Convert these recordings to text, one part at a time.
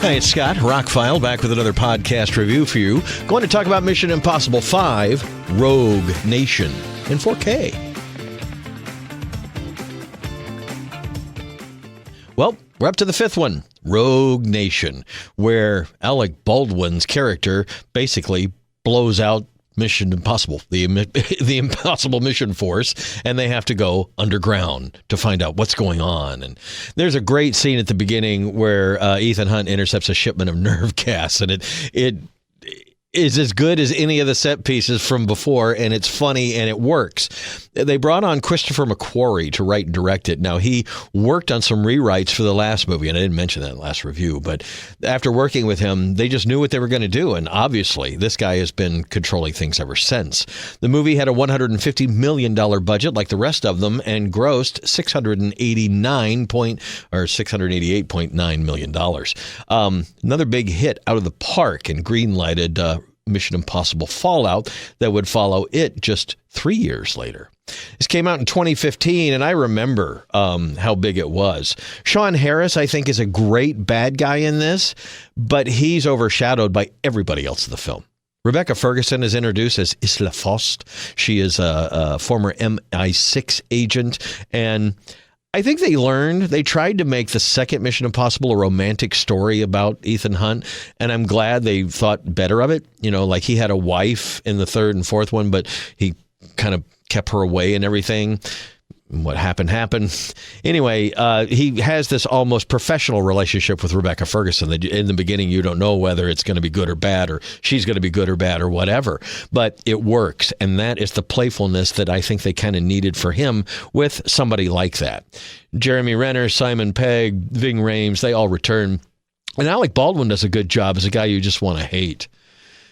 Hi, it's Scott, ROCKFILE, back with another podcast review for you. Going to talk about Mission Impossible 5, Rogue Nation, in 4K. Well, we're up to the fifth one, Rogue Nation, where Alec Baldwin's character basically blows out Mission Impossible, the Impossible Mission Force, and they have to go underground to find out what's going on. And there's a great scene at the beginning where Ethan Hunt intercepts a shipment of nerve gas, and it is as good as any of the set pieces from before, and it's funny, and it works. They brought on Christopher McQuarrie to write and direct it. Now, he worked on some rewrites for the last movie, and I didn't mention that in the last review, but after working with him, they just knew what they were going to do, and obviously, this guy has been controlling things ever since. The movie had a $150 million budget, like the rest of them, and grossed $688.9 million. Another big hit out of the park and green-lighted Mission Impossible Fallout that would follow it just 3 years later. This came out in 2015, and I remember how big it was. Sean Harris, I think, is a great bad guy in this, but he's overshadowed by everybody else in the film. Rebecca Ferguson is introduced as Isla Faust. She is a former MI6 agent, and I think they tried to make the second Mission Impossible a romantic story about Ethan Hunt, and I'm glad they thought better of it. You know, like he had a wife in the third and fourth one, but he kind of kept her away and everything. What happened. Anyway, he has this almost professional relationship with Rebecca Ferguson. In the beginning, you don't know whether it's going to be good or bad, or she's going to be good or bad or whatever. But it works, and that is the playfulness that I think they kind of needed for him with somebody like that. Jeremy Renner, Simon Pegg, Ving Rhames, they all return. And Alec Baldwin does a good job as a guy you just want to hate.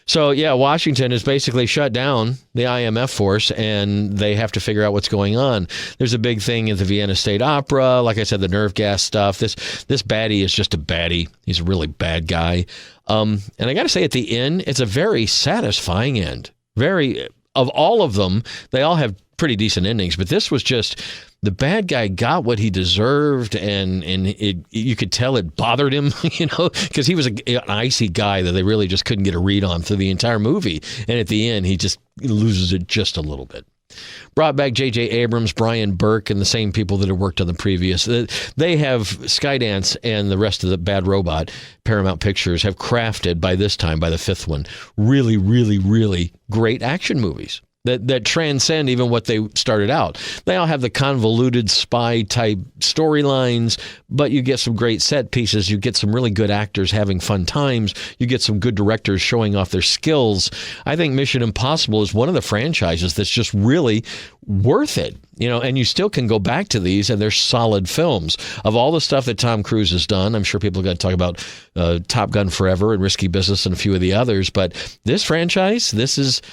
So, yeah, Washington has basically shut down the IMF force, and they have to figure out what's going on. There's a big thing at the Vienna State Opera. Like I said, the nerve gas stuff. This baddie is just a baddie. He's a really bad guy. And I got to say, at the end, it's a very satisfying end. Of all of them, they all have pretty decent endings, but this was just, the bad guy got what he deserved, and you could tell it bothered him, because he was an icy guy that they really just couldn't get a read on through the entire movie. And at the end, he just loses it just a little bit. Brought back J.J. Abrams, Brian Burke, and the same people that had worked on the previous. They have Skydance and the rest of the Bad Robot, Paramount Pictures, have crafted by this time, by the fifth one, really, really, really great action movies that transcend even what they started out. They all have the convoluted spy-type storylines, but you get some great set pieces. You get some really good actors having fun times. You get some good directors showing off their skills. I think Mission Impossible is one of the franchises that's just really worth it. And you still can go back to these, and they're solid films. Of all the stuff that Tom Cruise has done, I'm sure people are going to talk about Top Gun Forever and Risky Business and a few of the others, but this franchise, this is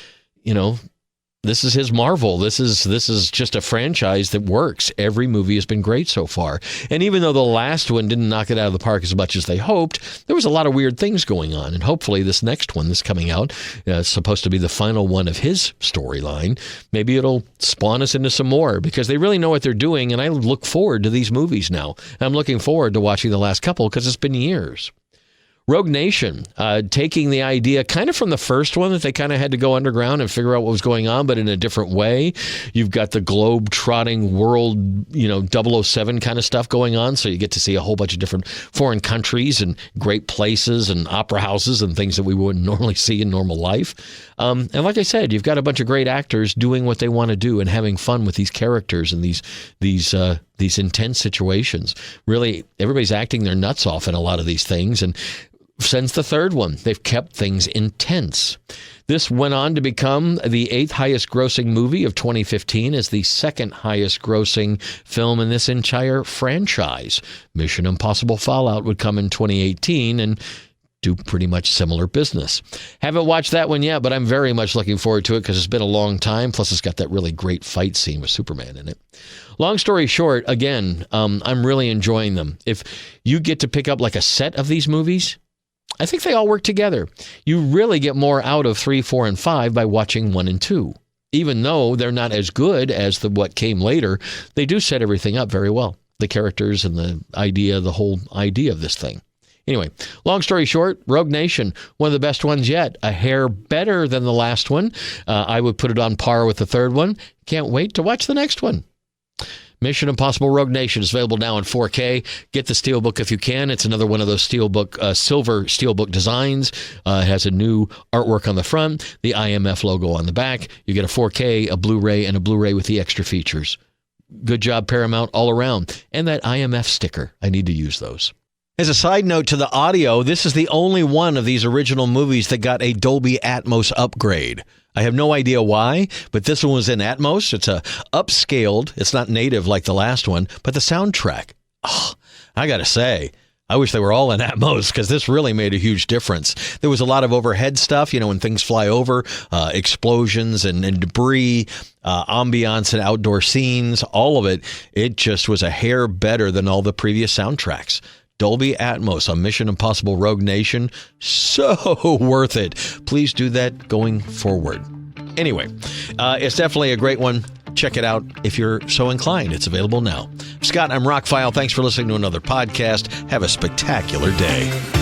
his Marvel. This is just a franchise that works. Every movie has been great so far. And even though the last one didn't knock it out of the park as much as they hoped, there was a lot of weird things going on. And hopefully this next one that's coming out is supposed to be the final one of his storyline. Maybe it'll spawn us into some more, because they really know what they're doing. And I look forward to these movies now. I'm looking forward to watching the last couple, because it's been years. Rogue Nation, taking the idea kind of from the first one, that they kind of had to go underground and figure out what was going on, but in a different way. You've got the globe-trotting world, 007 kind of stuff going on, so you get to see a whole bunch of different foreign countries and great places and opera houses and things that we wouldn't normally see in normal life. And like I said, you've got a bunch of great actors doing what they want to do and having fun with these characters and these intense situations. Really, everybody's acting their nuts off in a lot of these things, and since the third one, they've kept things intense. This went on to become the 8th highest grossing movie of 2015, as the 2nd highest grossing film in this entire franchise. Mission Impossible Fallout would come in 2018 and do pretty much similar business. Haven't watched that one yet, but I'm very much looking forward to it, because it's been a long time. Plus, it's got that really great fight scene with Superman in it. Long story short, again, I'm really enjoying them. If you get to pick up like a set of these movies, I think they all work together. You really get more out of 3, 4, and 5 by watching 1 and 2. Even though they're not as good as what came later, they do set everything up very well. The characters and the whole idea of this thing. Anyway, long story short, Rogue Nation, one of the best ones yet. A hair better than the last one. I would put it on par with the third one. Can't wait to watch the next one. Mission Impossible Rogue Nation is available now in 4K. Get the Steelbook if you can. It's another one of those Steelbook, silver Steelbook designs. It has a new artwork on the front, the IMF logo on the back. You get a 4K, a Blu-ray, and a Blu-ray with the extra features. Good job, Paramount, all around. And that IMF sticker. I need to use those. As a side note to the audio, this is the only one of these original movies that got a Dolby Atmos upgrade. I have no idea why, but this one was in Atmos. It's a upscaled. It's not native like the last one, but the soundtrack. Oh, I got to say, I wish they were all in Atmos because this really made a huge difference. There was a lot of overhead stuff, when things fly over, explosions and debris, ambiance and outdoor scenes, all of it. It just was a hair better than all the previous soundtracks. Dolby Atmos on Mission Impossible Rogue Nation. So worth it. Please do that going forward. Anyway, it's definitely a great one. Check it out if you're so inclined. It's available now. Scott, I'm ROCKFILE. Thanks for listening to another podcast. Have a spectacular day.